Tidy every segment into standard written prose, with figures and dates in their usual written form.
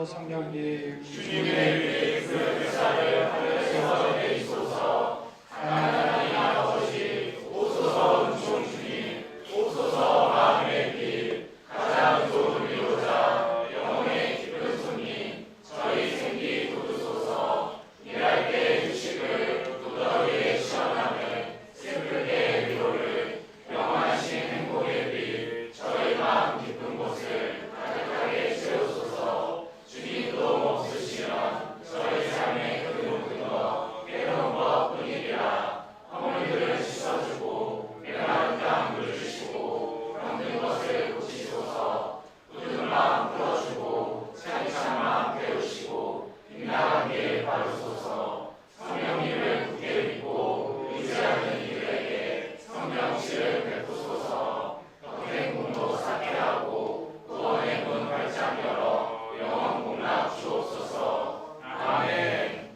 성령님 주님의 그 역사를 하늘에서 내리소서. 하나님 아버지 오소서 은총 주님 오소서 마음의 길 가장 좋은 위로자 영혼의 깊은 손님 저희 생기 돋우소서. 일할 때 휴식을 무더위에 시원함을 슬플 위로를 영원하신 행복의 빛 저희 마음 깊은 곳을 가득하게 채우소서. 주님도 없으시면 저희 삶의 그 모든 것 깨어놓은 것뿐이라. 허물들을 씻어주고 메마른 땅 물주시고 병든 것을 고치소서. 굳은 마음 풀어주고 차디찬 마음 태우시고 빗나간 길 바르소서. 성령님을 굳게 믿고 의지하는 이들에게 성령씨를 베푸소서. 덕행 공도 쌓게 하고 구원의 문 활짝 열어 영원 공락 주옵소서. 아멘.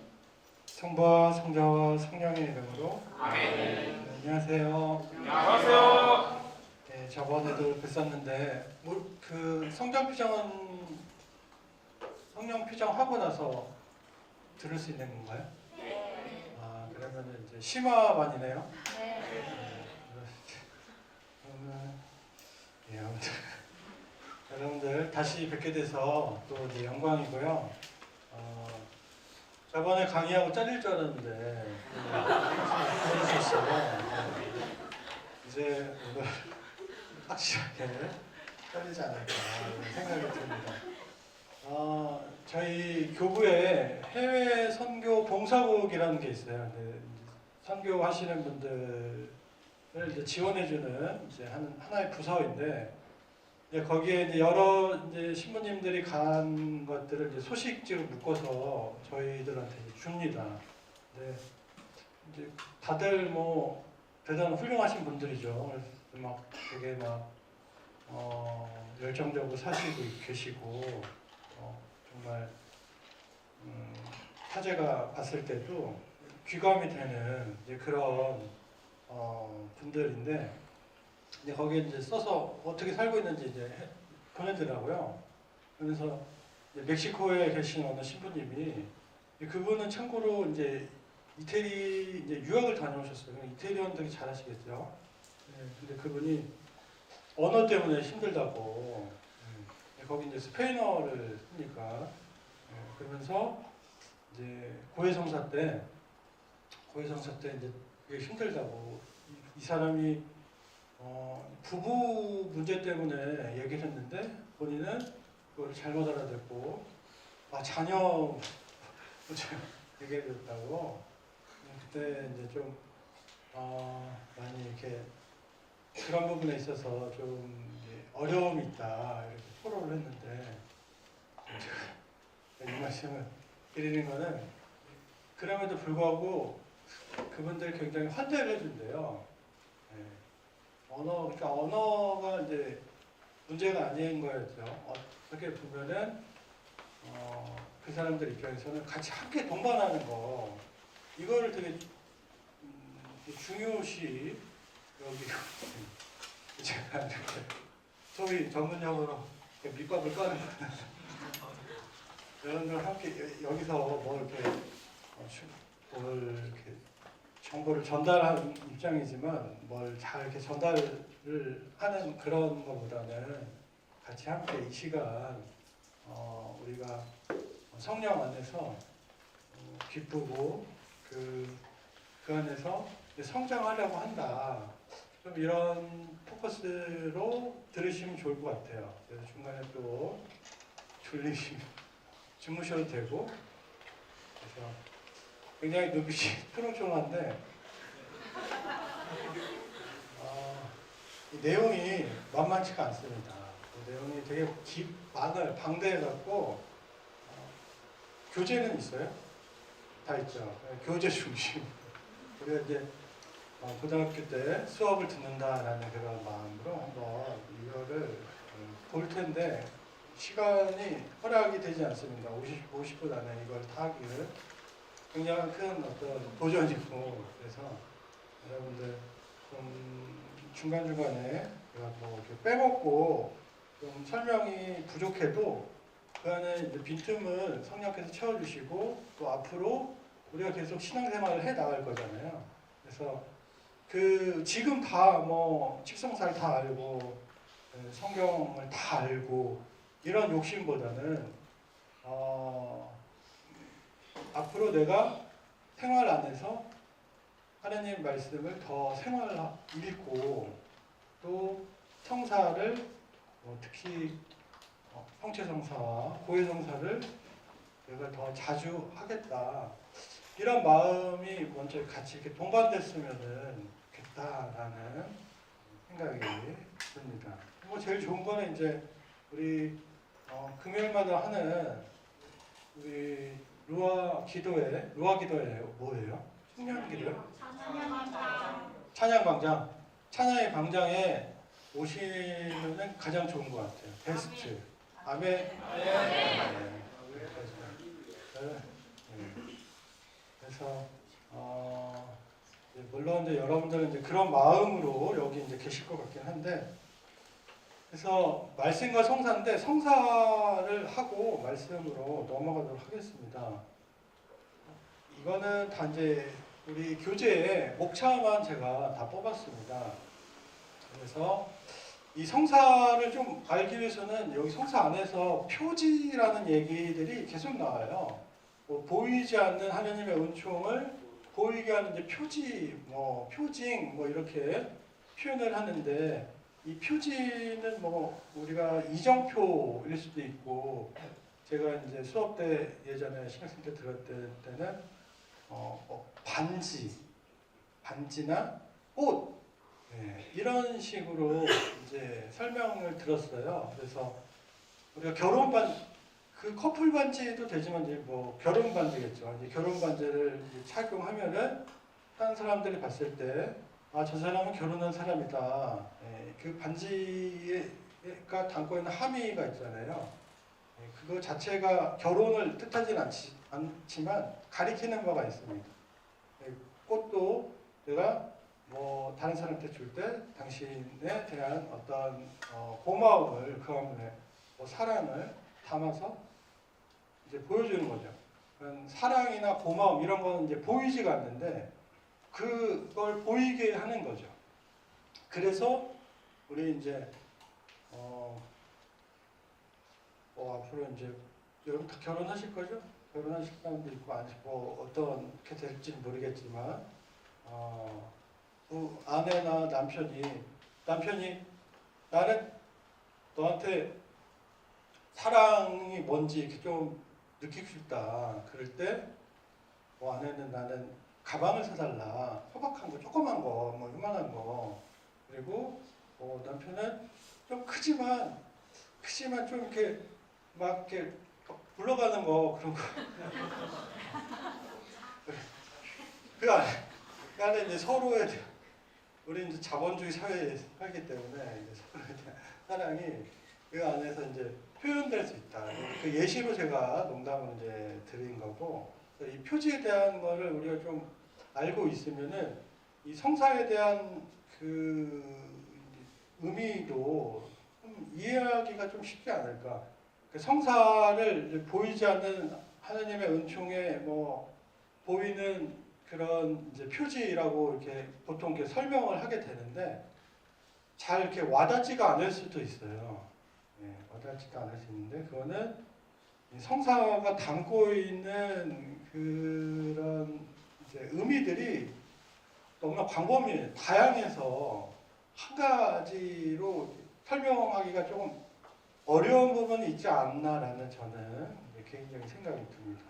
성부와 성자와 성령의 이름으로 아멘. 네, 안녕하세요. 안녕하세요. 네, 저번에도 뵀었는데 그 성령 피정 하고 나서 들을 수 있는 건가요? 아, 그러면 이제 심화반이네요. 그러면 예, 아무튼 여러분들 다시 뵙게 돼서 또 이제 영광이고요. 저번에 강의하고 잘릴 줄 알았는데 잘리셨어요. 이제 오늘 확실하게 잘리지 않을까 생각이 듭니다. 저희 교부에 해외 선교 봉사국이라는 게 있어요. 선교 하시는 분들을 이제 지원해주는 이제 하나의 부서인데, 이제 거기에 이제 여러 이제 신부님들이 간 것들을 이제 소식지로 묶어서 저희들한테 이제 줍니다. 네, 이제 다들 뭐 대단히 훌륭하신 분들이죠. 그래서 막 되게 막 열정적으로 사시고 계시고 정말 화제가 봤을 때도 귀감이 되는 이제 그런 분들인데, 이제 거기에 이제 써서 어떻게 살고 있는지 이제 보내더라고요. 그래서 이제 멕시코에 계신 어느 신부님이, 그분은 참고로 이제 이태리 이제 유학을 다녀오셨어요. 이태리어는 되게 잘하시겠죠. 네, 근데 그분이 언어 때문에 힘들다고. 거기 이제 스페인어를 쓰니까. 그러면서 이제 고해성사 때 이제 그게 힘들다고. 이 사람이 부부 문제 때문에 얘기를 했는데 본인은 그걸 잘못 알아듣고 자녀 문제 얘기해줬다고. 그때 이제 좀 많이 이렇게 그런 부분에 있어서 좀 어려움이 있다 이렇게 토로를 했는데, 제가 이 말씀을 드리는 거는 그럼에도 불구하고 그분들 굉장히 환대를 해준대요. 네. 그러니까 언어가 이제 문제가 아닌 거였죠. 어떻게 보면은 그 사람들 입장에서는 같이 함께 동반하는 거, 이거를 되게 중요시 여기고, 제가 이렇게 소위 전문용어로 밑밥을 까는 여러분들 함께 여기서 뭐 이렇게 정보를 전달하는 입장이지만 뭘 잘 이렇게 전달을 하는 그런 것보다는 같이 함께 이 시간 우리가 성령 안에서 기쁘고 그 안에서 성장하려고 한다. 좀 이런 포커스로 들으시면 좋을 것 같아요. 그래서 중간에 또 졸리시면 주무셔도 되고, 그래서 굉장히 눈빛이 초롱초롱한데 이 내용이 만만치가 않습니다. 그 내용이 되게 방대해갖고 교재는 있어요? 다 있죠. 교재 중심. 우리가 이제 고등학교 때 수업을 듣는다라는 그런 마음으로 한번 이거를 볼 텐데 시간이 허락이 되지 않습니다. 50분 안에 이걸 다 하기를 굉장히 큰 어떤 도전이고, 그래서 여러분들 좀 중간중간에 제가 뭐 이렇게 빼먹고 좀 설명이 부족해도 그 안에 이제 빈틈을 성령께서 채워주시고 또 앞으로 우리가 계속 신앙생활을 해 나갈 거잖아요. 그래서 그 지금 다 뭐 칙성사를 다 알고 성경을 다 알고 이런 욕심보다는 앞으로 내가 생활 안에서 하나님 말씀을 더 읽고 또 성사를 특히 형체성사와 고해성사를 내가 더 자주 하겠다. 이런 마음이 먼저 같이 이렇게 동반됐으면 좋겠다라는 생각이 듭니다. 뭐 제일 좋은 거는 이제 우리 금요일마다 하는 우리 루아 기도회 뭐예요? 청년 기도요? 찬양 찬양의 광장에 오시면은 가장 좋은 것 같아요. 베스트. 아멘. 네. 그래서 물론 이제 여러분들은 이제 그런 마음으로 여기 이제 계실 것 같긴 한데, 그래서 말씀과 성사인데 성사를 하고 말씀으로 넘어가도록 하겠습니다. 이거는 다 이제 우리 교재에 목차만 제가 다 뽑았습니다. 그래서 이 성사를 좀 알기 위해서는 여기 성사 안에서 표지라는 얘기들이 계속 나와요. 뭐 보이지 않는 하나님의 은총을 보이게 하는 이제 표지, 뭐 표징, 뭐 이렇게 표현을 하는데, 이 표지는 뭐 우리가 이정표일 수도 있고, 제가 이제 수업 때 예전에 신학생 때 들었을 때는 반지나 옷, 이런 식으로 이제 설명을 들었어요. 그래서 우리가 그 커플 반지도 되지만 이제 뭐 결혼 반지겠죠. 이제 결혼 반지를 착용하면은 다른 사람들이 봤을 때, 아, 저 사람은 결혼한 사람이다. 그 반지가 담고 있는 함의가 있잖아요. 그거 자체가 결혼을 뜻하지는 않지만 가리키는 바가 있습니다. 꽃도 내가 뭐 다른 사람한테 줄 때 당신에 대한 어떤 고마움을, 그 안에 뭐 사랑을 담아서 이제 보여주는 거죠. 사랑이나 고마움 이런 거는 이제 보이지가 않는데 그걸 보이게 하는 거죠. 그래서 우리 이제 앞으로 이제 여러분 다 결혼하실 거죠? 결혼하실 사람도 있고 아니고 어떻게 될지 모르겠지만 그 아내나 남편이 나는 너한테 사랑이 뭔지 이렇게 좀 느끼고 싶다. 그럴 때 아내는 나는 가방을 사달라. 소박한 거, 조그만 거, 뭐 이만한 거. 그리고 남편은 좀 크지만 좀 이렇게 막 이렇게 굴러가는 거, 그런 거. 그 안에 이제 서로에 우리 이제 자본주의 사회에 살기 때문에 이제 서로에 대한 사랑이 그 안에서 이제 표현될 수 있다. 그 예시로 제가 농담을 이제 드린 거고, 이 표지에 대한 거를 우리가 좀 알고 있으면은 이 성사에 대한 그 의미도 좀 이해하기가 좀 쉽지 않을까. 그 성사를 보이지 않는 하나님의 은총에 뭐 보이는 그런 이제 표지라고 이렇게 보통 이렇게 설명을 하게 되는데 잘 이렇게 와닿지가 않을 수도 있어요. 와닿지가 않을 수 있는데 그거는 성사가 담고 있는 그런 이제 의미들이 너무나 광범위해, 다양해서 한 가지로 설명하기가 조금 어려운 부분이 있지 않나라는 저는 개인적인 생각이 듭니다.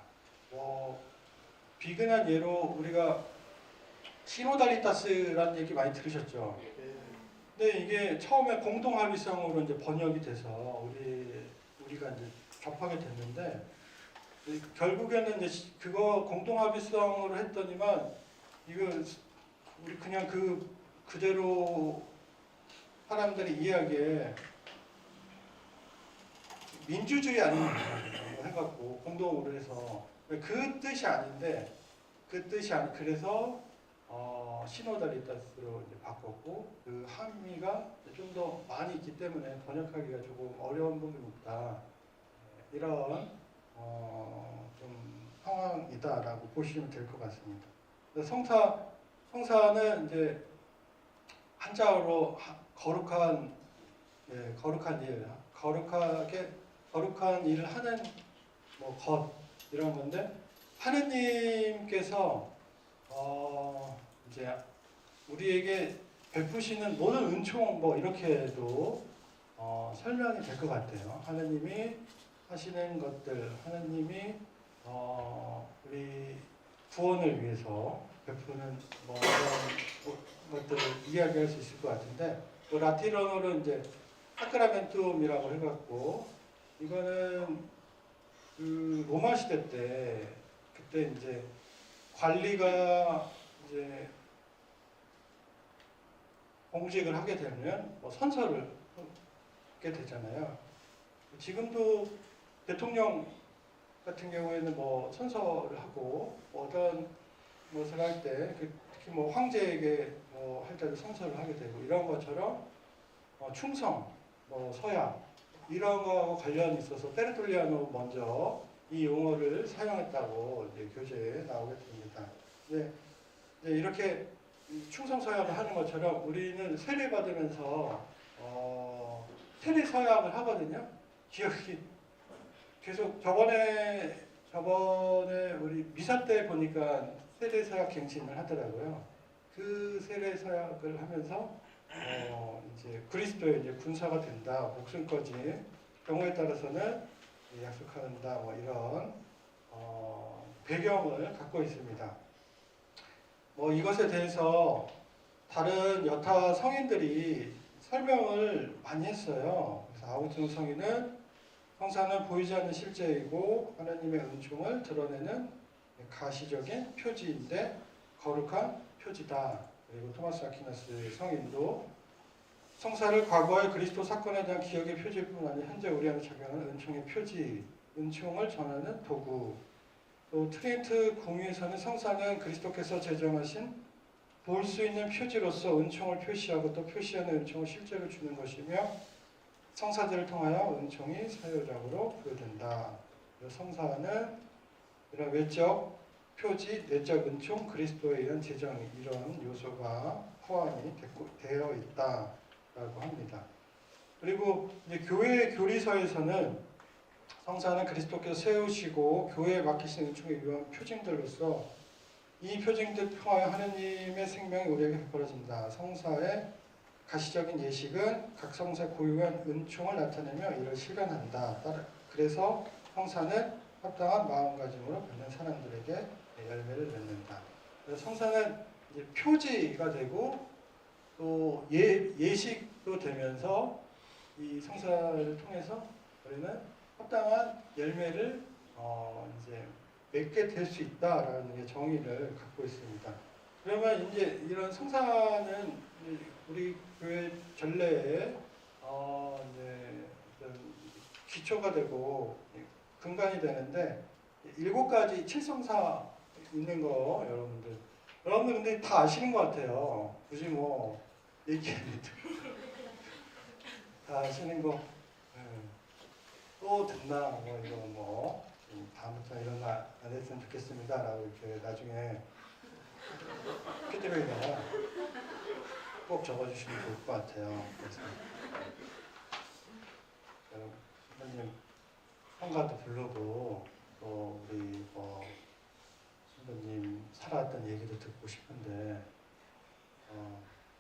비근한 예로 우리가 시노달리타스라는 얘기 많이 들으셨죠? 근데 이게 처음에 공동합의성으로 이제 번역이 돼서 우리가 이제 접하게 됐는데, 결국에는 이제 그거 공동합의성으로 했더니만 이거 우리 그냥 그대로 사람들이 이해하기에 민주주의 아닙니까? 해갖고 공동으로 해서 그 뜻이 아닌데 그래서 시노달리타스로 이제 바꿨고, 그 함의가 좀 더 많이 있기 때문에 번역하기가 조금 어려운 부분이 있다. 이런 좀 상황이다라고 보시면 될 것 같습니다. 성사는 이제 한자어로 거룩한 거룩한 일, 거룩한 일을 하는 뭐 것 이런 건데 하느님께서 이제 우리에게 베푸시는 모든 은총 뭐 이렇게도 설명이 될 것 같아요. 하느님이 하시는 것들, 하느님이 우리 구원을 위해서 베푸는 뭐 이런 것들을 이야기할 수 있을 것 같은데 또 라틴어로 이제 사크라멘툼이라고 해갖고 이거는 그 로마 시대 때 그때 이제 관리가 이제 공직을 하게 되면 뭐 선서를 하게 되잖아요. 지금도 대통령 같은 경우에는 뭐 선서를 하고 어떤 것을 할 때 특히 뭐 황제에게 뭐 할 때도 선서를 하게 되고 이런 것처럼 충성, 뭐 서약 이런 거하고 관련이 있어서 테르툴리아노 먼저 이 용어를 사용했다고 이제 교재에 나오게 됩니다. 네, 이렇게 충성 서약을 하는 것처럼 우리는 세례 받으면서 세례 서약을 하거든요. 기억이 계속 저번에 우리 미사 때 보니까 세례 서약 갱신을 하더라고요. 그 세례 서약을 하면서 이제 그리스도의 이제 군사가 된다, 목숨까지 경우에 따라서는 약속한다, 뭐 이런 배경을 갖고 있습니다. 뭐 이것에 대해서 다른 여타 성인들이 설명을 많이 했어요. 그래서 아우구스티노 성인은 성사는 보이지 않는 실제이고 하나님의 은총을 드러내는 가시적인 표지인데 거룩한 표지다. 그리고 토마스 아퀴나스 성인도 성사를 과거의 그리스도 사건에 대한 기억의 표지뿐 아니라 현재 우리 안에 작용하는 은총의 표지, 은총을 전하는 도구. 또 트리니트 공유에서는 성사는 그리스도께서 제정하신 볼 수 있는 표지로서 은총을 표시하고 또 표시하는 은총을 실제로 주는 것이며 성사들을 통하여 은총이 사유적으로 부여된다. 성사는 이런 외적 표지, 내적 은총, 그리스도에 의한 제정 이런 요소가 포함이 되어 있다라고 합니다. 그리고 이제 교회 교리서에서는 성사는 그리스도께서 세우시고 교회에 맡기신 은총에 유한 표징들로서 이 표징들 통하여 하느님의 생명이 우리에게 베풀어진다. 성사의 가시적인 예식은 각 성사 고유한 은총을 나타내며 이를 실현한다. 그래서 성사는 합당한 마음가짐으로 받는 사람들에게 열매를 맺는다. 그래서 성사는 이제 표지가 되고 또 예식도 되면서 이 성사를 통해서 우리는 합당한 열매를 이제 맺게 될 수 있다라는 게 정의를 갖고 있습니다. 그러면 이제 이런 성사는 우리 교회 전례에 이제 기초가 되고 근간이 되는데 7가지 칠성사 있는 거 여러분들 근데 다 아시는 것 같아요. 굳이 뭐 얘기해도 다 아시는 거. 또 듣나 뭐 이거 뭐 다음부터 이런 거 안 했으면 좋겠습니다라고 이렇게 나중에 피드백에다가 꼭 적어주시면 좋을 것 같아요. 그래서 선생님 성가도 부르고 또 우리 선생님 살아왔던 얘기도 듣고 싶은데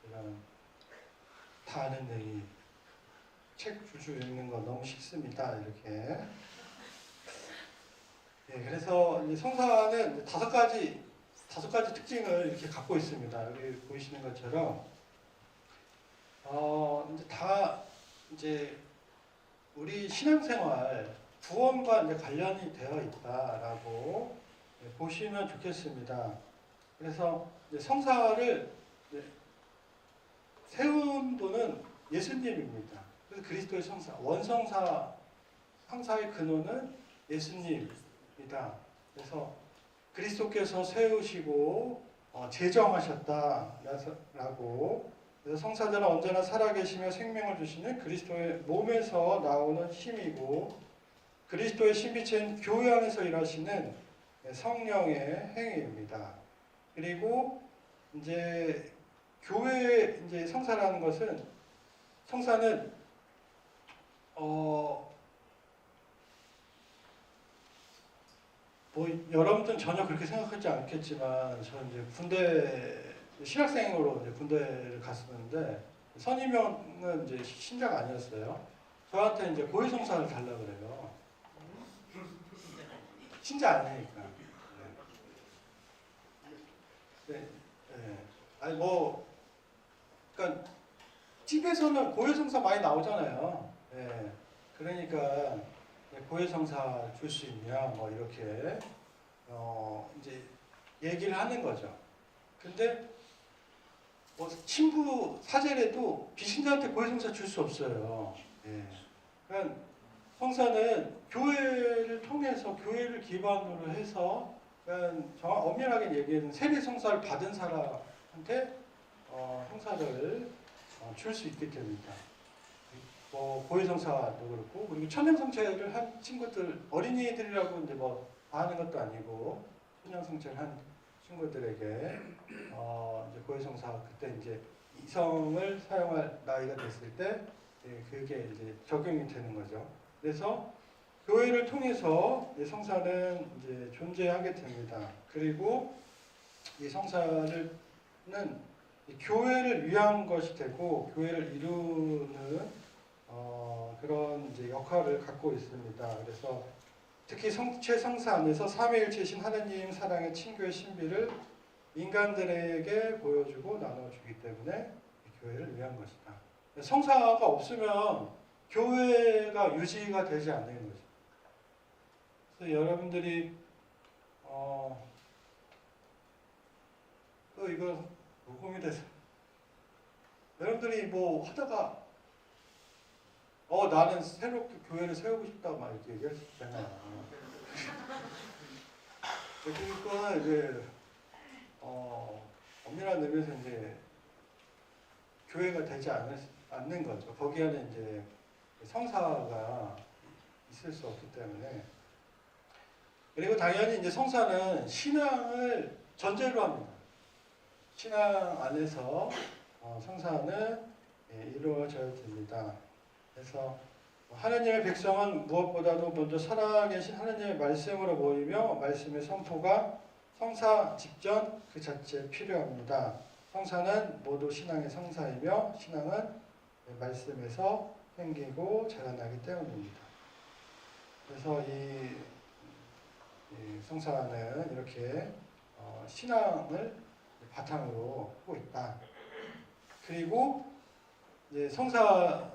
이런 다 아는 얘기 책 줄줄 읽는 거 너무 싫습니다. 이렇게. 그래서 이제 성사는 5가지 특징을 이렇게 갖고 있습니다. 여기 보이시는 것처럼 이제 다 이제 우리 신앙생활 구원과 이제 관련이 되어 있다라고 보시면 좋겠습니다. 그래서 이제 성사를 이제 세운 분은 예수님입니다. 그래서 그리스도의 성사, 성사의 근원은 예수님이다. 그래서 그리스도께서 세우시고 제정하셨다라고. 그래서 성사자는 언제나 살아계시며 생명을 주시는 그리스도의 몸에서 나오는 힘이고 그리스도의 신비체인 교회 안에서 일하시는 성령의 행위입니다. 그리고 이제 교회 이제 성사라는 것은 성사는 뭐 여러분들은 전혀 그렇게 생각하지 않겠지만 저는 이제 군대 신학생으로 이제 군대를 갔었는데 선임형은 이제 신자가 아니었어요. 저한테 이제 고해성사를 달라 그래요. 신자 아니니까. 네. 네. 아니 뭐 그러니까 집에서는 고해성사 많이 나오잖아요. 네. 그러니까 고해성사 줄 수 있냐 뭐 이렇게 이제 얘기를 하는 거죠. 근데 뭐 신부 사제래도 비신자한테 고해성사 줄 수 없어요. 예. 그러니까 성사는 교회를 통해서 교회를 기반으로 해서 그러니까 엄밀하게 얘기하면 세례 성사를 받은 사람한테 성사를 줄 수 있게 됩니다. 뭐 고해성사도 그렇고 그리고 천연성체를 한 친구들 어린이들이라고 이제 뭐 하는 것도 아니고 천연성체를 한 친구들에게 이제 고해성사 그때 이제 이성을 사용할 나이가 됐을 때 그게 이제 적용이 되는 거죠. 그래서 교회를 통해서 이 성사는 이제 존재하게 됩니다. 그리고 이 성사는 교회를 위한 것이 되고 교회를 이루는 그런 이제 역할을 갖고 있습니다. 그래서 특히 최성사 안에서 삼위일체신 하느님 사랑의 친교의 신비를 인간들에게 보여주고 나눠주기 때문에 교회를 위한 것이다. 성사가 없으면 교회가 유지가 되지 않는 거죠. 그래서 여러분들이 또 이거 녹음이 돼서 여러분들이 뭐 하다가 나는 새롭게 교회를 세우고 싶다 막 이렇게 얘기할 수 있잖아요. 그러니까 이제 엄밀한 의미에서 이제 교회가 되지 않는 거죠. 거기에는 이제 성사가 있을 수 없기 때문에. 그리고 당연히 이제 성사는 신앙을 전제로 합니다. 신앙 안에서 성사는 이루어져야 됩니다. 그래서 하나님의 백성은 무엇보다도 먼저 살아계신 하나님의 말씀으로 모이며 말씀의 선포가 성사 직전 그 자체에 필요합니다. 성사는 모두 신앙의 성사이며 신앙은 말씀에서 생기고 자라나기 때문입니다. 그래서 이 성사는 이렇게 신앙을 바탕으로 하고 있다. 그리고 이제 성사를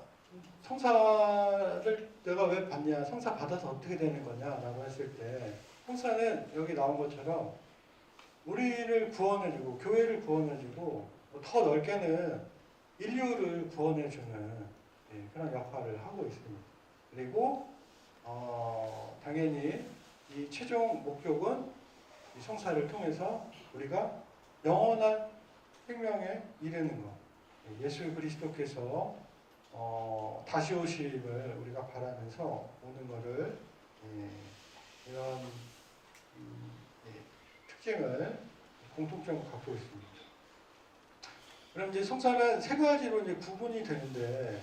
내가 왜 받냐, 성사 받아서 어떻게 되는 거냐라고 했을 때 성사는 여기 나온 것처럼 우리를 구원해주고 교회를 구원해주고 더 넓게는 인류를 구원해주는 그런 역할을 하고 있습니다. 그리고 당연히 이 최종 목적은 이 성사를 통해서 우리가 영원한 생명에 이르는 것. 예수 그리스도께서 다시 오심을 우리가 바라면서 오는 것을 이런 특징을 공통점을 갖고 있습니다. 그럼 이제 성사는 세 가지로 이제 구분이 되는데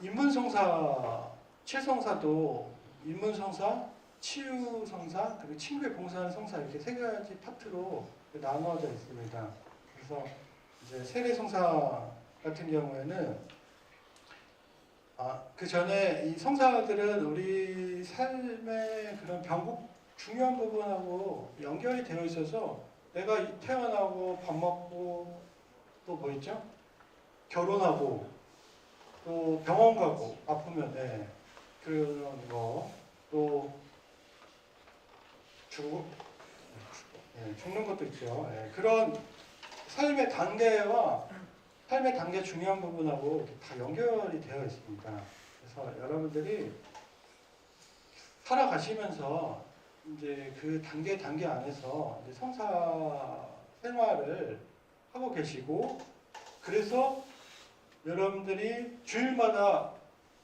인문성사, 치성사도 인문성사, 치유성사, 그리고 친구에 봉사하는 성사 이렇게 세 가지 파트로 나누어져 있습니다. 그래서 이제 세례성사 같은 경우에는 그 전에 이 성사들은 우리 삶의 그런 중요한 부분하고 연결이 되어 있어서 내가 태어나고 밥 먹고 또 뭐 있죠? 결혼하고 또 병원 가고 아프면 그런 거 또 죽는 것도 있죠. 그런 삶의 단계 중요한 부분하고 다 연결이 되어 있습니다. 그래서 여러분들이 살아가시면서 이제 그 단계 안에서 이제 성사 생활을 하고 계시고 그래서 여러분들이 주일마다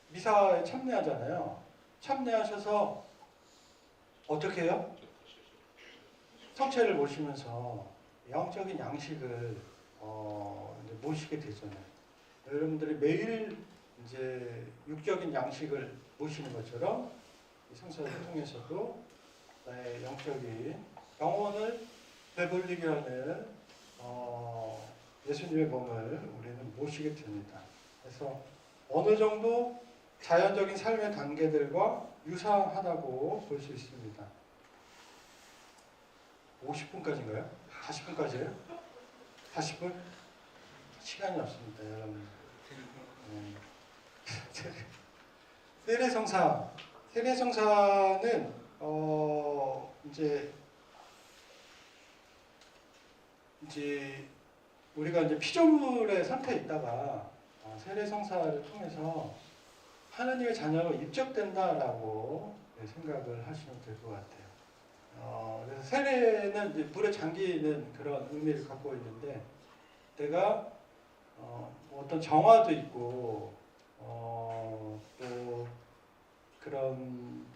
미사에 참여하잖아요. 참여하셔서 어떻게 해요? 성체를 모시면서 영적인 양식을 이제 모시게 되잖아요. 여러분들이 매일 이제 육적인 양식을 모시는 것처럼 이 성사를 통해서도 나의 영적인 영혼을 배불리게 하는 예수님의 몸을 우리는 모시게 됩니다. 그래서 어느 정도 자연적인 삶의 단계들과 유사하다고 볼 수 있습니다. 50분까지인가요? 40분까지예요? 40분? 시간이 없습니다, 여러분. 세례성사. 세례성사는 이제 우리가 이제 피조물의 상태에 있다가 세례성사를 통해서 하나님의 자녀로 입적된다라고 생각을 하시면 될 것 같아요. 그래서 세례는 이제 물에 잠기는 그런 의미를 갖고 있는데, 내가 어떤 정화도 있고 또 그런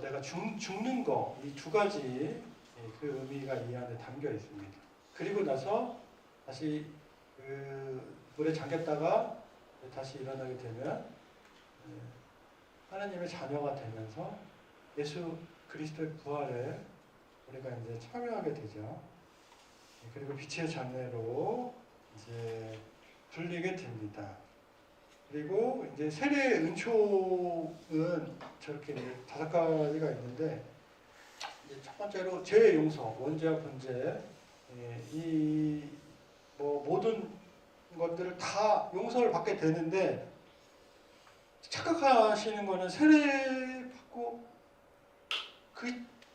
내가 죽는 거, 이 두 가지 그 의미가 이 안에 담겨 있습니다. 그리고 나서 다시 그 물에 잠겼다가 다시 일어나게 되면 하나님의 자녀가 되면서 예수 그리스도의 부활에 우리가 이제 참여하게 되죠. 그리고 빛의 장래로 이제 불리게 됩니다. 그리고 이제 세례의 은총은 저렇게 5가지가 있는데, 이제 첫 번째로 죄의 용서, 원죄와 번제, 이 모든 것들을 다 용서를 받게 되는데, 착각하시는 거는 세례 받고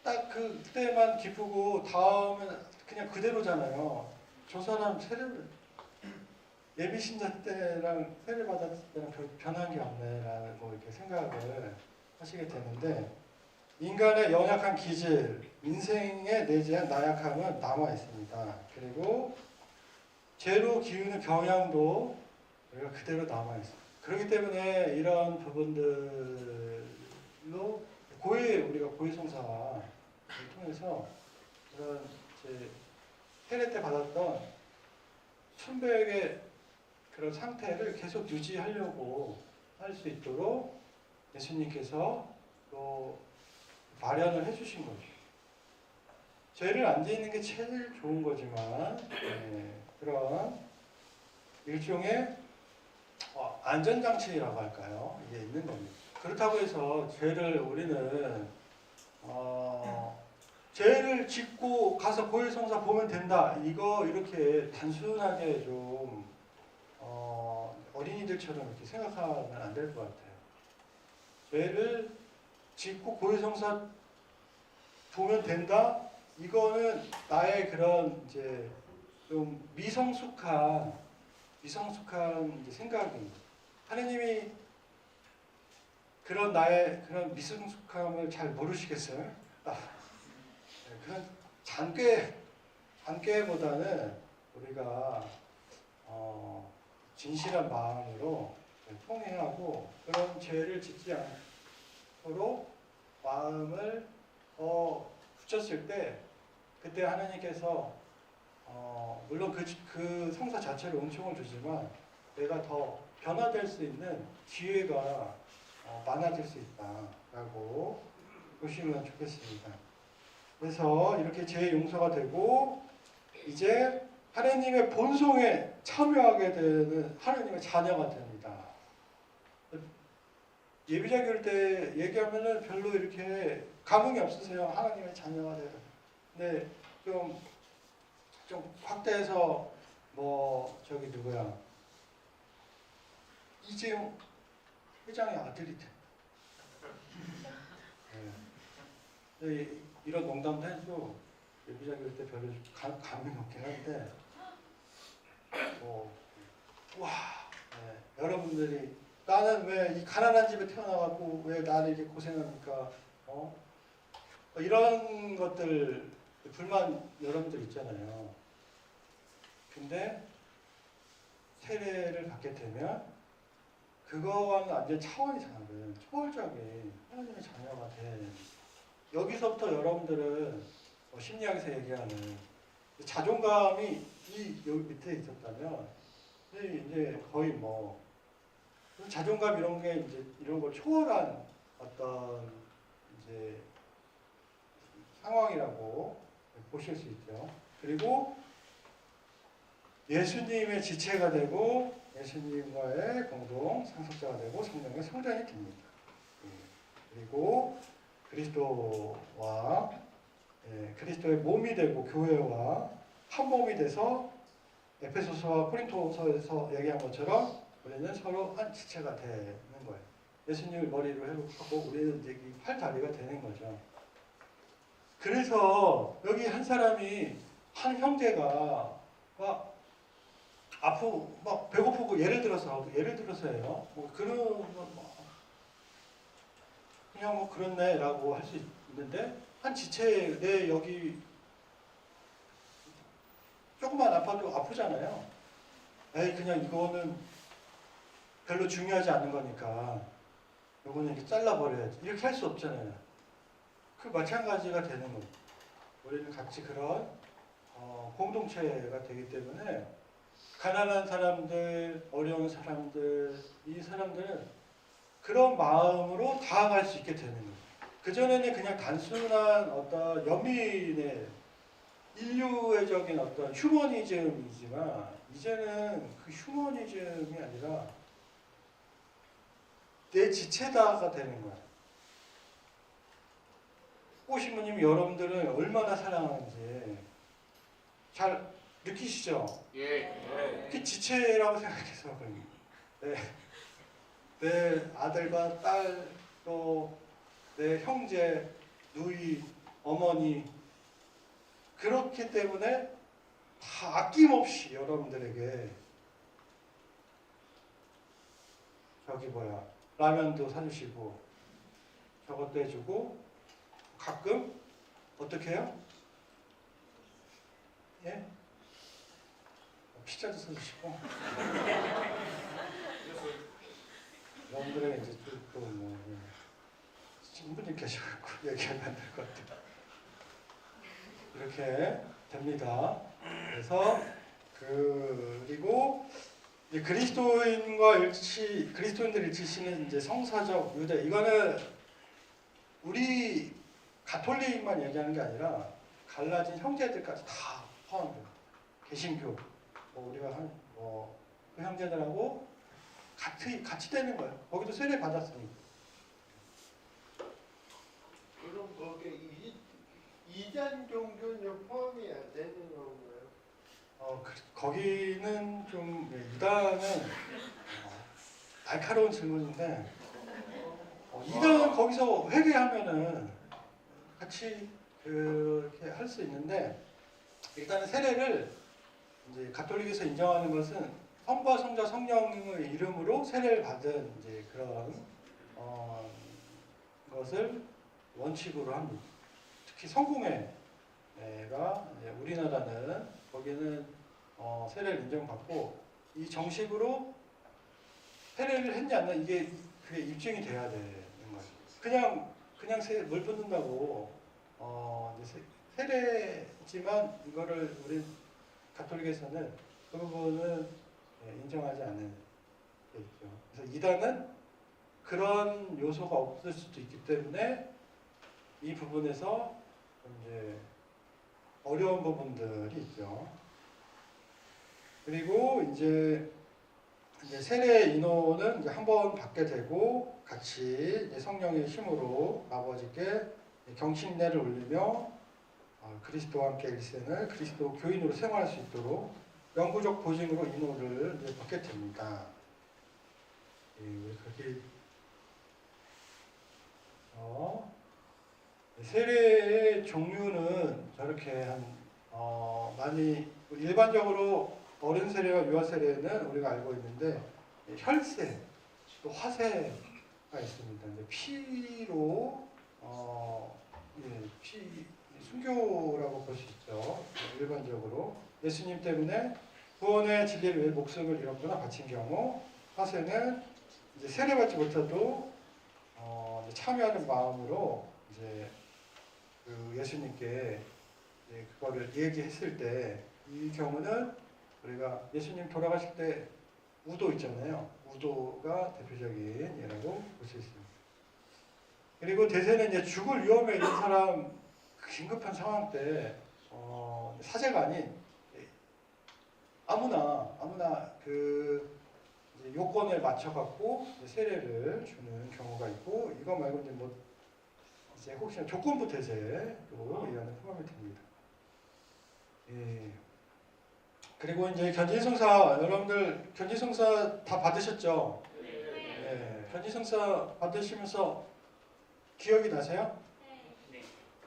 딱 그때만 기쁘고 다음은 그냥 그대로잖아요. 저 사람 세례를 예비신자 때랑 세례 받았을 때랑 별 변한 게 없네라고 이렇게 생각을 하시게 되는데, 인간의 연약한 기질, 인생에 내재한 나약함은 남아 있습니다. 그리고 죄로 기우는 경향도 우리가 그대로 남아 있습니다. 그렇기 때문에 이런 부분들로 우리가 고해성사를 통해서 이런 이제 세례 때 받았던 순백의 그런 상태를 계속 유지하려고 할 수 있도록 예수님께서 또 마련을 해주신 거죠. 죄를 안 짓는 게 제일 좋은 거지만 그런 일종의 안전장치라고 할까요? 이게 있는 겁니다. 그렇다고 해서 죄를 우리는 죄를 짓고 가서 고해성사 보면 된다, 이거 이렇게 단순하게 좀 어린이들처럼 이렇게 생각하면 안 될 것 같아요. 죄를 짓고 고해성사 보면 된다? 이거는 나의 그런 이제 좀 미성숙한 이제 생각입니다. 하느님이 그런 나의 그런 미성숙함을 잘 모르시겠어요? 그런 잔꾀보다는 우리가 진실한 마음으로 통회하고 그런 죄를 짓지 않도록 마음을 붙였을 때, 그때 하나님께서 물론 그 성사 자체로 은총을 주지만 내가 더 변화될 수 있는 기회가 많아질 수 있다라고 보시면 좋겠습니다. 그래서 이렇게 죄 용서가 되고 이제 하나님의 본성에 참여하게 되는 하나님의 자녀가 됩니다. 예비자교일 때 얘기하면은 별로 이렇게 감흥이 없으세요. 하나님의 자녀가 되는. 근데 좀 확대해서 저기 누구야, 이재용 회장의 아들이 돼. 이런 농담도 해도 예비자교일 때 별로 감흥이 없긴 한데, 여러분들이 나는 왜 이 가난한 집에 태어나갖고 왜 나를 이렇게 고생합니까? 이런 것들 불만 여러분들 있잖아요. 근데 세례를 받게 되면 그거와는 완전 차원이 다른 초월적인 하나님의 자녀가 된 여기서부터 여러분들은 심리학에서 얘기하는 자존감이 여기 밑에 있었다면 이제 거의 뭐 자존감 이런 게 이제 이런 걸 초월한 어떤 이제 상황이라고 보실 수 있죠. 그리고 예수님의 지체가 되고 예수님과의 공동 상속자가 되고 성령의 성전이 됩니다. 그리고 그리스도와 그리스도의 몸이 되고 교회와 한 몸이 돼서 에페소서와 코린토서에서 얘기한 것처럼 우리는 서로 한 지체가 되는 거예요. 예수님을 머리로 하고 우리는 이제 이 팔다리가 되는 거죠. 그래서 여기 한 사람이 한 형제가 막 아프고 막 배고프고 예를 들어서예요. 뭐 그런 뭐 그냥 뭐 그렇네라고 할 수 있는데 한 지체 내 여기 조금만 아파도 아프잖아요. 에이 그냥 이거는 별로 중요하지 않은 거니까 이거는 이렇게 잘라버려야지 이렇게 할 수 없잖아요. 그 마찬가지가 되는 거예요. 우리는 같이 그런 공동체가 되기 때문에 가난한 사람들, 어려운 사람들, 이 사람들은 그런 마음으로 다가갈 수 있게 되는 거예요. 그전에는 그냥 단순한 어떤 연민의 인류애적인 어떤 휴머니즘이지만 이제는 그 휴머니즘이 아니라 내 지체다가 되는 거야. 꽃신부님 여러분들은 얼마나 사랑하는지 잘 느끼시죠? 예. 그게 지체라고 생각해서 그런 거예요. 내 아들과 딸, 또 내 형제, 누이, 어머니 그렇기 때문에 다 아낌없이 여러분들에게 저기 뭐야 라면도 사주시고 저것도 해주고 가끔 어떻게 해요? 예? 피자도 사주시고 여러분들에게 이제 또뭐 신부님 계셔갖고 얘기하면 안 될 것 같아요. 이렇게 됩니다. 그래서 그리고 이제 그리스도인들 일치시는 이제 성사적 유대 이거는 우리 가톨릭만 얘기하는 게 아니라 갈라진 형제들까지 다 포함돼요. 개신교 우리가 그 형제들하고 같이 되는 거예요. 거기도 세례 받았으니까. 그럼 거기에 이단 종교는 포함이 안 되는 건가요? 거기는 좀 이단은 날카로운 질문인데 이단은 거기서 회개하면은 같이 그렇게 할 수 있는데 일단은 세례를 이제 가톨릭에서 인정하는 것은 성부와 성자 성령의 이름으로 세례를 받은 이제 그런 것을 원칙으로 합니다. 특히 성공회가 우리나라는 거기는 세례를 인정받고 이 정식으로 세례를 했냐 안 했냐 그게 입증이 돼야 되는 거예요. 그냥 물 붓는다고 세례지만 이거를 우리 가톨릭에서는 그 부분은 인정하지 않는 게 있죠. 그래서 이단은 그런 요소가 없을 수도 있기 때문에 이 부분에서 이제 어려운 부분들이 있죠. 그리고 이제 세례 인호는 이제 한 번 받게 되고 같이 이제 성령의 힘으로 아버지께 경신례를 올리며 그리스도와 함께 일생을 그리스도 교인으로 생활할 수 있도록 영구적 보증으로 인호를 이제 받게 됩니다. 그렇게 세례의 종류는 저렇게 많이 일반적으로 어른 세례와 유아 세례는 우리가 알고 있는데 혈세 또 화세가 있습니다. 이제 피로 피 순교라고 볼 수 있죠. 일반적으로 예수님 때문에 구원의 진리를 위해 목숨을 잃었거나 바친 경우, 화세는 이제 세례받지 못해도 이제 참여하는 마음으로 이제 그 예수님께 이제 그거를 얘기했을 때, 이 경우는 우리가 예수님 돌아가실 때 우도 있잖아요. 우도가 대표적인 예라고 볼 수 있습니다. 그리고 대세는 이제 죽을 위험에 있는 사람, 긴급한 상황 때 사제가 아닌 아무나 그 이제 요건을 맞춰 갖고 세례를 주는 경우가 있고, 이거 말고 이제 뭐 이제 혹시나 조건부 대세로 이하는 포함이 됩니다. 예. 그리고 이제 견진성사, 여러분들 견진성사 다 받으셨죠? 네. 견진성사 받으시면서 기억이 나세요?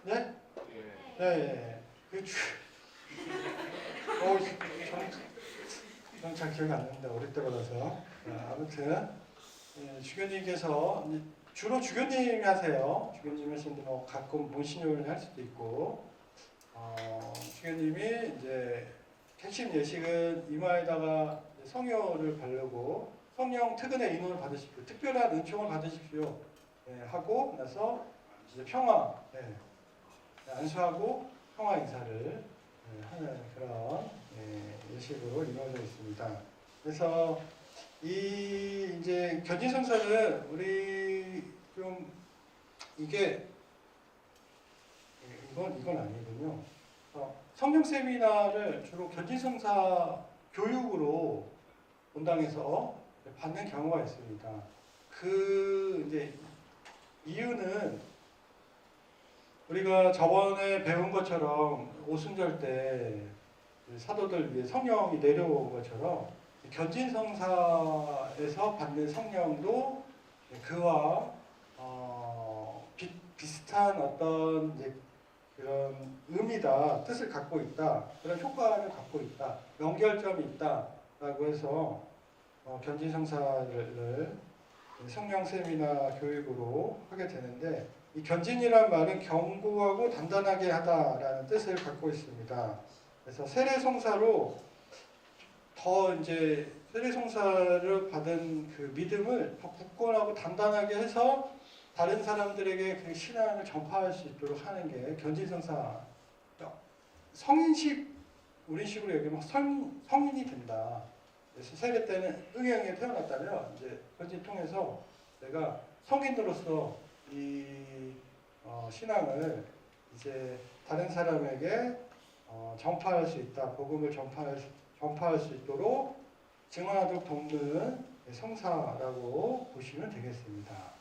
네? 네. 그 저는 잘 기억이 안 나는데 어릴 때 받아서. 아무튼 주교님께서 주로 주교님이 하세요. 주교님이 하시는데 뭐 가끔 문신요를 할 수도 있고, 주교님이 이제 핵심 예식은 이마에다가 성효를 바르고 성령 특은의 인원을 받으십시오. 특별한 은총을 받으십시오. 하고 나서 이제 평화, 안수하고 평화 인사를 하는 그런 예식으로 이루어져 있습니다. 그래서 이 이제 견진성사는 우리 좀 이게 이건 아니군요. 성령 세미나를 주로 견진성사 교육으로 본당에서 받는 경우가 있습니다. 그 이제 이유는 우리가 저번에 배운 것처럼 오순절 때 사도들 위해 성령이 내려온 것처럼 견진성사에서 받는 성령도 그와 비슷한 어떤 이제 그런 의미다, 뜻을 갖고 있다, 그런 효과를 갖고 있다, 연결점이 있다라고 해서 견진성사를 성령 세미나 교육으로 하게 되는데, 이 견진이란 말은 견고하고 단단하게 하다라는 뜻을 갖고 있습니다. 그래서 세례송사로 더 이제 세례송사를 받은 그 믿음을 더 굳건하고 단단하게 해서 다른 사람들에게 그 신앙을 전파할 수 있도록 하는 게 견진성사. 성인식, 우리식으로 얘기하면 성인이 된다. 그래서 세례 때는 응행에 태어났다면 이제 견진 통해서 내가 성인으로서 이 신앙을 이제 다른 사람에게 전파할 수 있다, 복음을 전파할 수 있도록 증언하도록 돕는 성사라고 보시면 되겠습니다.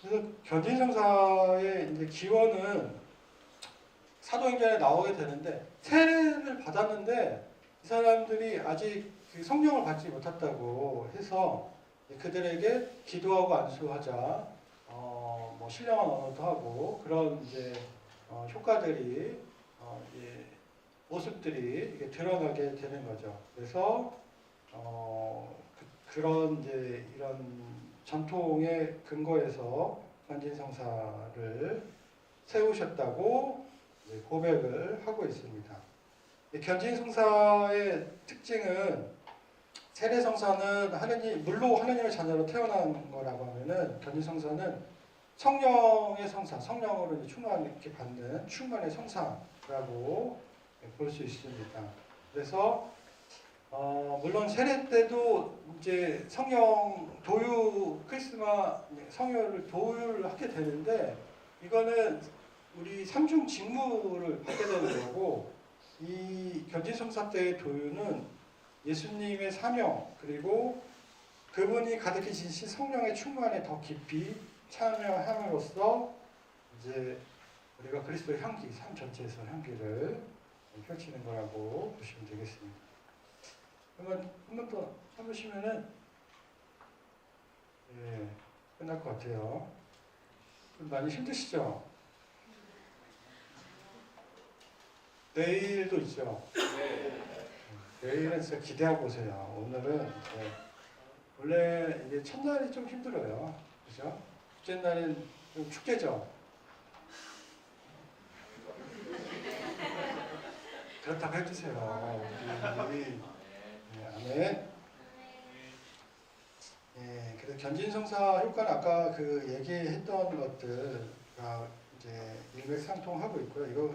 그래서 견진성사의 이제 기원은 사도행전에 나오게 되는데, 세례를 받았는데 이 사람들이 아직 그 성령을 받지 못했다고 해서 그들에게 기도하고 안수하자, 뭐 신령한 언어도 하고 그런 이제 효과들이 모습들이 이게 드러나게 되는 거죠. 그래서 그런 이제 이런 전통의 근거에서 견진성사를 세우셨다고 고백을 하고 있습니다. 견진성사의 특징은, 세례성사는 물로 하느님의 자녀로 태어난 거라고 하면은, 견진성사는 성령의 성사, 성령으로 이제 충만하게 받는 충만의 성사라고 볼 수 있습니다. 그래서 물론 세례 때도 이제 성령 도유, 크리스마 성령을 도유를 하게 되는데, 이거는 우리 삼중 직무를 받게 되는 거고, 이 견진성사 때의 도유는 예수님의 사명, 그리고 그분이 가득히 지신 성령의 충만에 더 깊이 참여함으로써 이제 우리가 그리스도의 향기, 삶 전체에서 향기를 펼치는 거라고 보시면 되겠습니다. 그러면 한 번 더 해보시면은 끝날 것 같아요. 좀 많이 힘드시죠? 내일도 있죠? 내일은 진짜 기대하고 오세요. 오늘은 원래 이게 첫날이 좀 힘들어요. 그죠? 둘째 날은 좀 축제죠? 그렇다고 해주세요. 우리 아멘. 예, 그래서 견진성사 효과는 아까 그 얘기했던 것들과 이제 일맥상통하고 있고요. 이거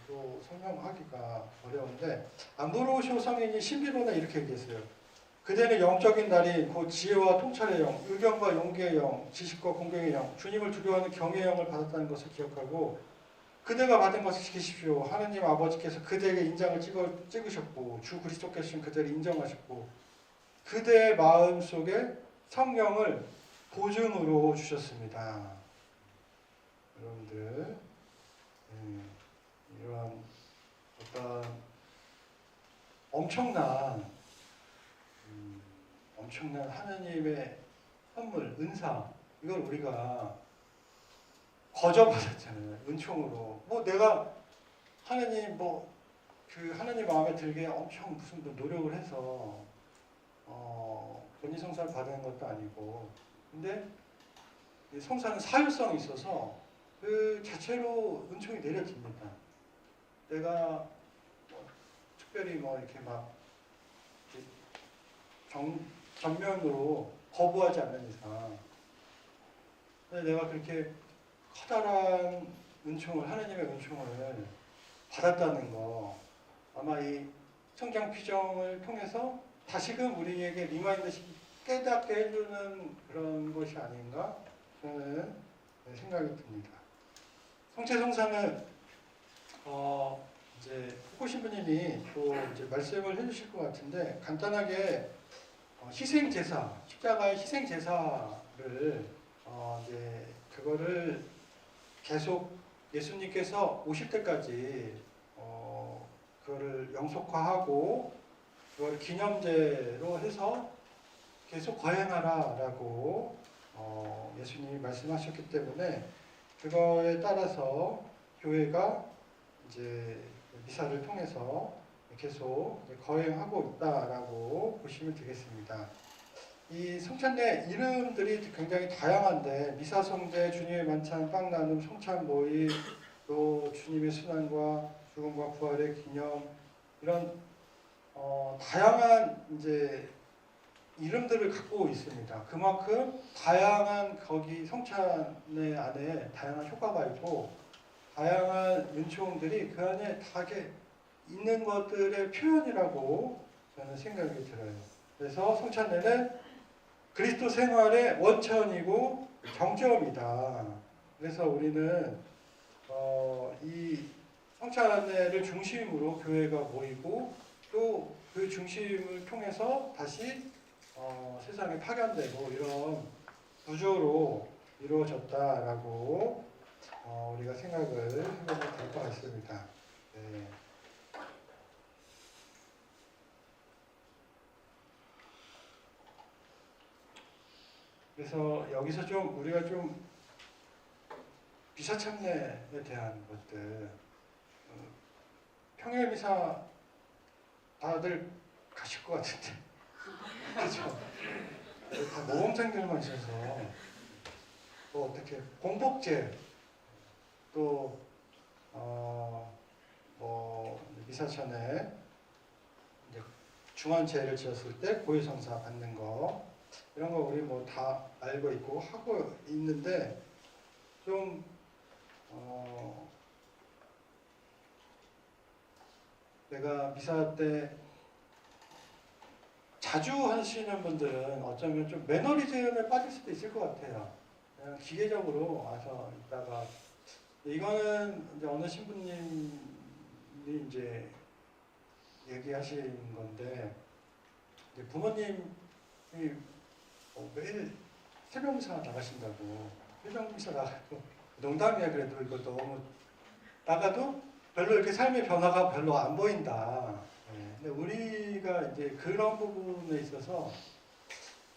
또 설명하기가 어려운데 암브로시오 성인이 신비로는 이렇게 얘기했어요. 그대는 영적인 달인 곧 지혜와 통찰의 영, 의견과 용기의 영, 지식과 공경의 영, 주님을 두려워하는 경외의 영을 받았다는 것을 기억하고 그대가 받은 것을 지키십시오. 하느님 아버지께서 그대에게 인장을 찍으셨고 주 그리스도께서는 그대를 인정하셨고 그대의 마음 속에 성령을 보증으로 주셨습니다. 여러분들 이런 어떤 엄청난 하나님의 선물, 은사 이걸 우리가 거저 받았잖아요. 은총으로. 뭐 내가 하나님 하나님 마음에 들게 엄청 무슨 노력을 해서 본인성사를 받은 것도 아니고 근데 성사는 사유성이 있어서 그 자체로 은총이 내려집니다. 내가 특별히 이렇게 막 전면으로 거부하지 않는 이상 근데 내가 그렇게 커다란 하나님의 은총을 받았다는 거 아마 이 성경 피정을 통해서 다시금 우리에게 리마인드시 깨닫게 해주는 그런 것이 아닌가 저는 생각이 듭니다. 성체성사는 이제 후보 신부님이 또 이제 말씀을 해주실 것 같은데 간단하게 희생 제사, 십자가의 희생 제사를 이제 그거를 계속 예수님께서 오실 때까지 그거를 영속화하고 그걸 기념제로 해서 계속 거행하라라고 예수님이 말씀하셨기 때문에 그거에 따라서 교회가 이제 미사를 통해서 계속 거행하고 있다라고 보시면 되겠습니다. 이 성찬례 이름들이 굉장히 다양한데 미사성대, 주님의 만찬, 빵 나눔, 성찬 모임, 또 주님의 순환과 죽음과 부활의 기념 이런 다양한 이제 이름들을 갖고 있습니다. 그만큼 다양한 거기 성찬례 안에 다양한 효과가 있고 다양한 은총들이 그 안에 다 있는 것들의 표현이라고 저는 생각이 들어요. 그래서 성찬례는 그리스도 생활의 원천이고 정점이다. 그래서 우리는 이 성찬례를 중심으로 교회가 모이고 또 그 중심을 통해서 다시 세상에 파견되고 이런 구조로 이루어졌다라고 우리가 생각을 해보면 될 것 같습니다. 네. 그래서 여기서 좀 우리가 좀 미사참례에 대한 것들 평일 미사 다들 가실 것 같은데 그렇죠? 다 모범생들만 있어서 또 어떻게 공복제 또 미사천에 이제 중환제를 지었을 때 고해성사 받는 거 이런 거 우리 다 알고 있고 하고 있는데 좀 내가 미사 때 자주 하시는 분들은 어쩌면 좀 매너리즘에 빠질 수도 있을 것 같아요. 그냥 기계적으로 와서 있다가 이거는 이제 어느 신부님이 이제 얘기하신 건데 이제 부모님이 매일 새벽미사 나가신다고 새벽미사 나가고 농담이야 그래도 이거 너무 나가도 별로 이렇게 삶의 변화가 별로 안 보인다. 근데 우리가 이제 그런 부분에 있어서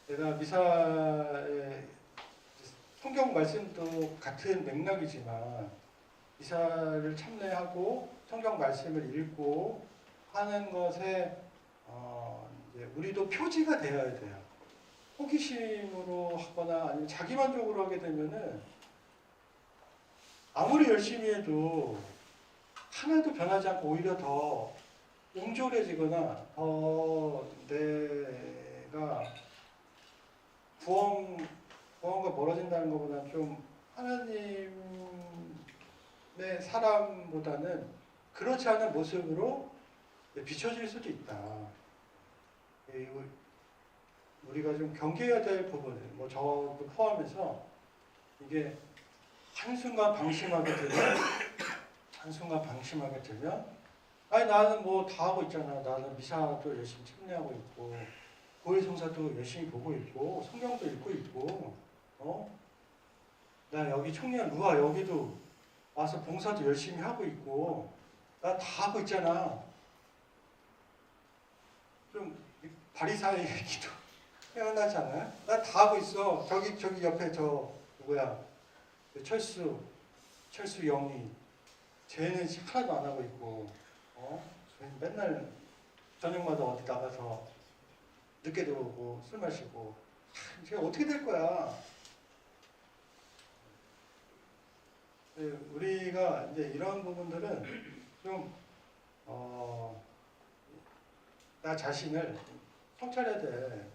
내가 미사의 성경 말씀도 같은 맥락이지만 미사를 참례하고 성경 말씀을 읽고 하는 것에 이제 우리도 표지가 되어야 돼요. 호기심으로 하거나 아니면 자기만족으로 하게 되면은 아무리 열심히 해도 하나도 변하지 않고 오히려 더 옹졸해지거나 내가 구원과 멀어진다는 것보다는 좀 하나님의 사람보다는 그렇지 않은 모습으로 비춰질 수도 있다. 우리가 좀 경계해야 될 부분은 뭐 저도 포함해서 이게 한순간 방심하게 되면 아니 나는 뭐 다 하고 있잖아. 나는 미사도 열심히 참여하고 있고 고해성사도 열심히 보고 있고 성경도 읽고 있고 나 여기 청년 루아 여기도 와서 봉사도 열심히 하고 있고 나 다 하고 있잖아. 좀 바리사의 기도 생각나지 않아요? 나 다 하고 있어. 저기 옆에 저 누구야? 철수 영이 쟤는 하나도 안 하고 있고 맨날 저녁마다 어디 나가서 늦게 들어오고 술 마시고 쟤 어떻게 될 거야? 우리가 이제 이런 부분들은 좀 나 자신을 성찰해야 될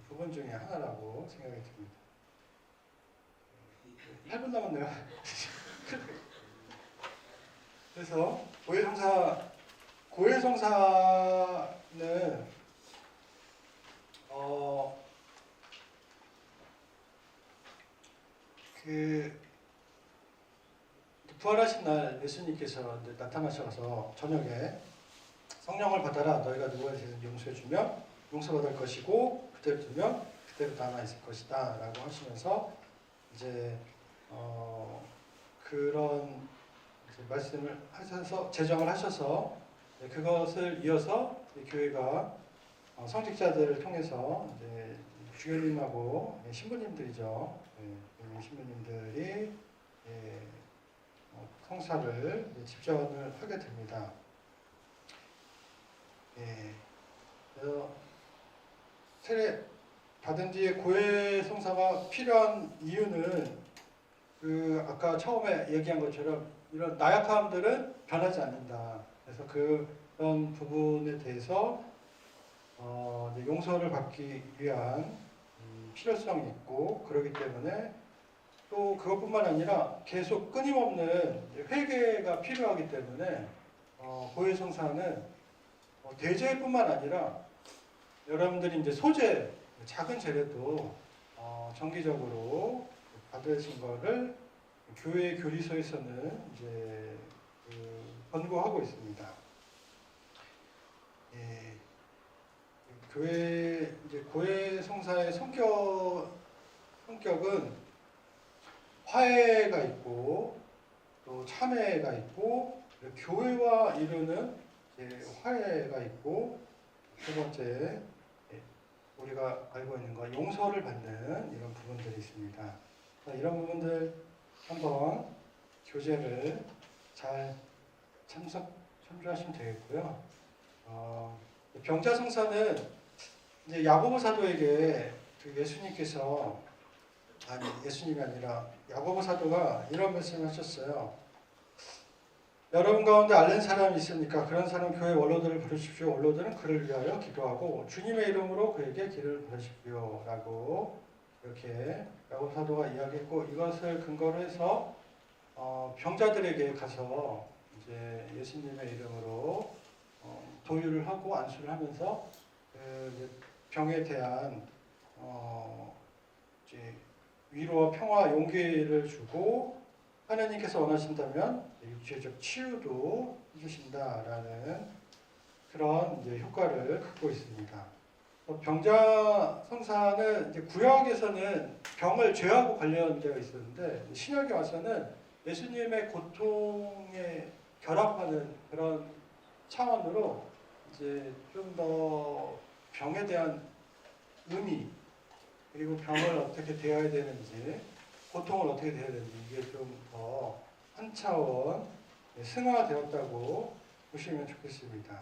부분 중에 하나라고 생각이 듭니다. 8분 남았네요. 그래서 고해성사는 부활하신 날 예수님께서 이제 나타나셔서 저녁에 성령을 받아라. 너희가 누구에 대해서 용서해 주면 용서받을 것이고 그대로 두면 그대로 남아 있을 것이다. 라고 하시면서 이제 그런 이제 말씀을 하셔서 제정을 하셔서 그것을 이어서 교회가 성직자들을 통해서 이제 주교님하고 신부님들이죠. 신부님들이 성사를 집전을 하게 됩니다. 그래서 세례 받은 뒤에 고해 성사가 필요한 이유는 아까 처음에 얘기한 것처럼 이런 나약함들은 변하지 않는다. 그래서 그런 부분에 대해서 이제 용서를 받기 위한 필요성이 있고 그렇기 때문에 또 그것뿐만 아니라 계속 끊임없는 회개가 필요하기 때문에 고해 성사는 대죄뿐만 아니라 여러분들이 이제 소재 작은 재례도 정기적으로 받으신 거를 교회 교리서에서는 이제 권고하고 있습니다. 교회 이제 고해 성사의 성격은 화해가 있고 또 참회가 있고 교회와 이루는 화해가 있고 세 번째 우리가 알고 있는 거 용서를 받는 이런 부분들이 있습니다. 이런 부분들 한번 교제를 잘 참조하시면 되겠고요. 병자 성사는 이제 야고보 사도에게 예수님께서 예수님이 아니라 야고보 사도가 이런 말씀을 하셨어요. 여러분 가운데 앓는 사람이 있으니까 그런 사람 교회 원로들을 부르십시오. 원로들은 그를 위하여 기도하고 주님의 이름으로 그에게 길을 부르십시오. 라고 이렇게 야고보 사도가 이야기했고 이것을 근거로 해서 병자들에게 가서 이제 예수님의 이름으로 도유를 하고 안수를 하면서 병에 대한 이제 위로와 평화, 용기를 주고 하나님께서 원하신다면 육체적 치유도 해주신다라는 그런 이제 효과를 갖고 있습니다. 병자 성사는 이제 구약에서는 병을 죄하고 관련되어 있었는데 신약에 와서는 예수님의 고통에 결합하는 그런 차원으로 이제 좀 더 병에 대한 의미 그리고 병을 어떻게 대해야 되는지 고통을 어떻게 대해야 되는지 이게 좀 더 한 차원 승화되었다고 보시면 좋겠습니다.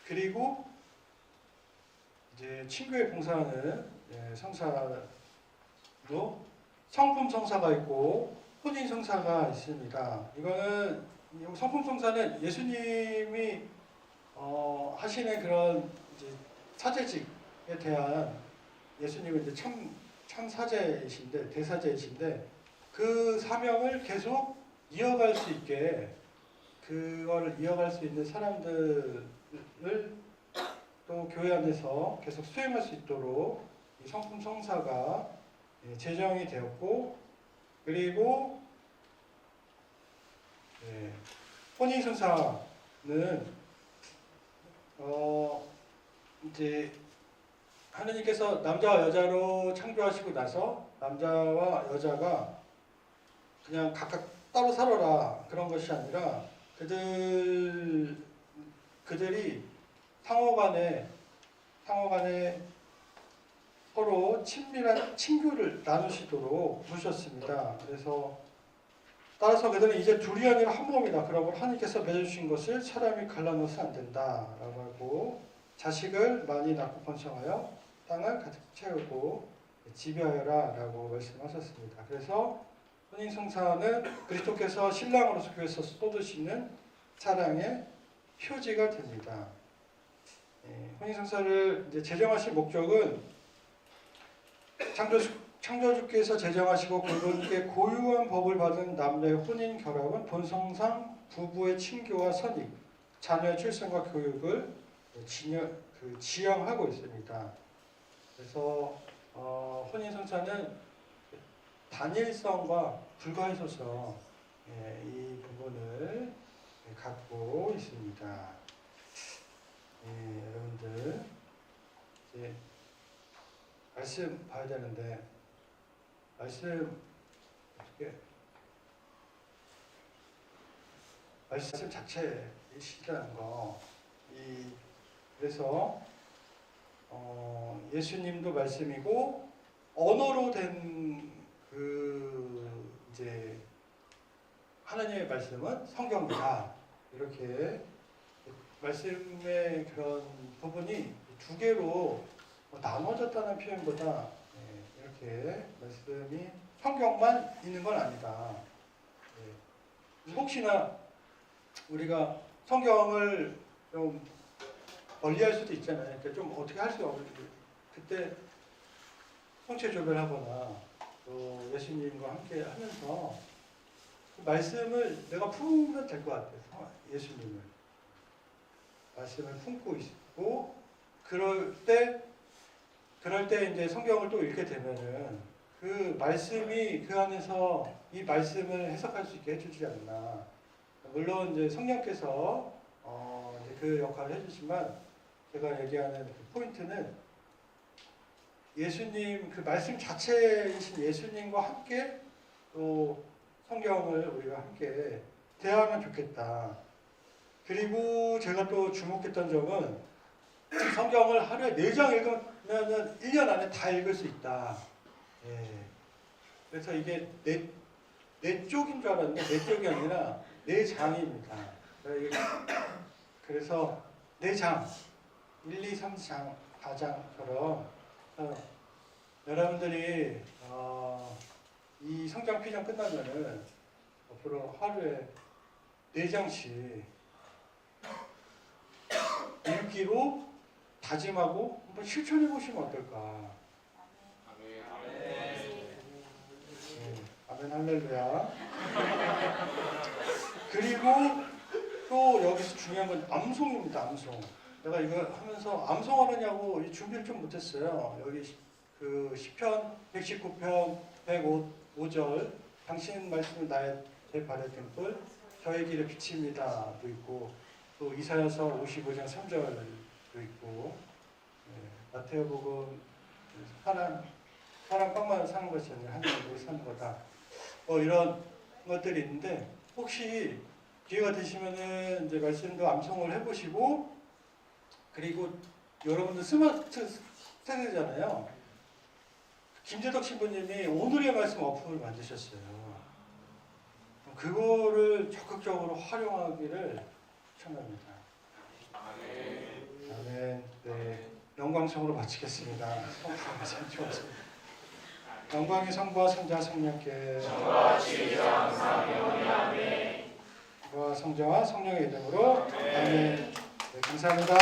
그리고 이제 친교에 봉사하는 성사도 성품 성사가 있고 혼인 성사가 있습니다. 이거는 성품 성사는 예수님이 하시는 그런 이제 사제직에 대한 예수님은 이제 참 사제이신데 대사제이신데 그 사명을 계속 이어갈 수 있게 그거를 이어갈 수 있는 사람들을 또 교회 안에서 계속 수행할 수 있도록 이 성품 성사가 제정이 되었고 그리고 혼인성사는 이제 하느님께서 남자와 여자로 창조하시고 나서 남자와 여자가 그냥 각각 따로 살아라 그런 것이 아니라 그들이 상호간에 서로 친밀한 친교를 나누시도록 부르셨습니다. 그래서 따라서 그들은 이제 둘이 아니라 한 몸이다. 그러고 하나님께서 맺어주신 것을 사람이 갈라놓으면 안 된다라고 하고 자식을 많이 낳고 번성하여 땅을 가득 채우고 지배하여라라고 말씀하셨습니다. 그래서 혼인성사는 그리스도께서 신랑으로서 교회에서 쏟으시는 사랑의 표지가 됩니다. 혼인성사를 이제 제정하신 목적은 창조주께서 제정하시고 그분께 고유한 법을 받은 남녀의 혼인 결합은 본성상 부부의 친교와 선익, 자녀의 출생과 교육을 지향하고 있습니다. 그래서 혼인성사는 단일성과 불가해서서 이 부분을 갖고 있습니다. 여러분들 이제 말씀 봐야 되는데 말씀 자체이시라는 거. 그래서 예수님도 말씀이고 언어로 된 이제 하나님의 말씀은 성경이다. 이렇게 말씀의 그런 부분이 두 개로 나눠졌다는 표현보다 이렇게 말씀이 성경만 있는 건 아니다. 혹시나 우리가 성경을 좀 멀리할 수도 있잖아요. 그러니까 좀 어떻게 할 수가 없는데 그때 성체조별하거나 또 예수님과 함께 하면서 그 말씀을 내가 품으면 될 것 같아요. 예수님을 말씀을 품고 있고 그럴 때 이제 성경을 또 읽게 되면은 그 말씀이 그 안에서 이 말씀을 해석할 수 있게 해주지 않나. 물론 이제 성령께서 이제 그 역할을 해주지만 제가 얘기하는 그 포인트는 예수님 그 말씀 자체이신 예수님과 함께 또 성경을 우리가 함께 대하면 좋겠다. 그리고 제가 또 주목했던 점은 성경을 하루에 4장 읽으면 1년 안에 다 읽을 수 있다. 그래서 이게 네 쪽인 줄 알았는데 4쪽이 아니라 4장입니다. 그래서 4장, 1, 2, 3장, 4장처럼 여러분들이 이 성경 피정 끝나면은 앞으로 하루에 4장씩 읽기로 다짐하고 한번 실천해 보시면 어떨까? 아멘 할렐루야. 그리고 또 여기서 중요한 건 암송입니다. 암송. 내가 이거 하면서 암송하느냐고 준비를 좀 못했어요. 여기 그 시편 119편 105절 당신 말씀은 나의 제 발의 등불 저의 길의 빛입니다도 있고 또 이사야서 55장 3절도 있고 마태복음 사람 빵만 사는 것이 아니라 하나님으로 사는 거다. 이런 것들이 있는데 혹시 기회가 되시면은 이제 말씀도 암송을 해보시고 그리고 여러분들 스마트 세대잖아요. 김재덕 신부님이 오늘의 말씀 어플을 만드셨어요. 그거를 적극적으로 활용하기를 추천합니다. 아멘. 네, 영광성으로 마치겠습니다. 영광이 성부와 성자와 성령께 성부와 성자와 성령의 이름으로 아멘. 네. 네, 감사합니다.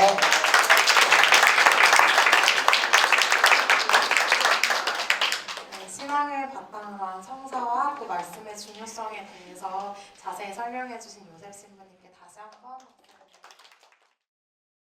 네, 신앙을 바탕으로 한 성사와 또 말씀의 중요성에 대해서 자세히 설명해 주신 요셉 신부님께 다시 한번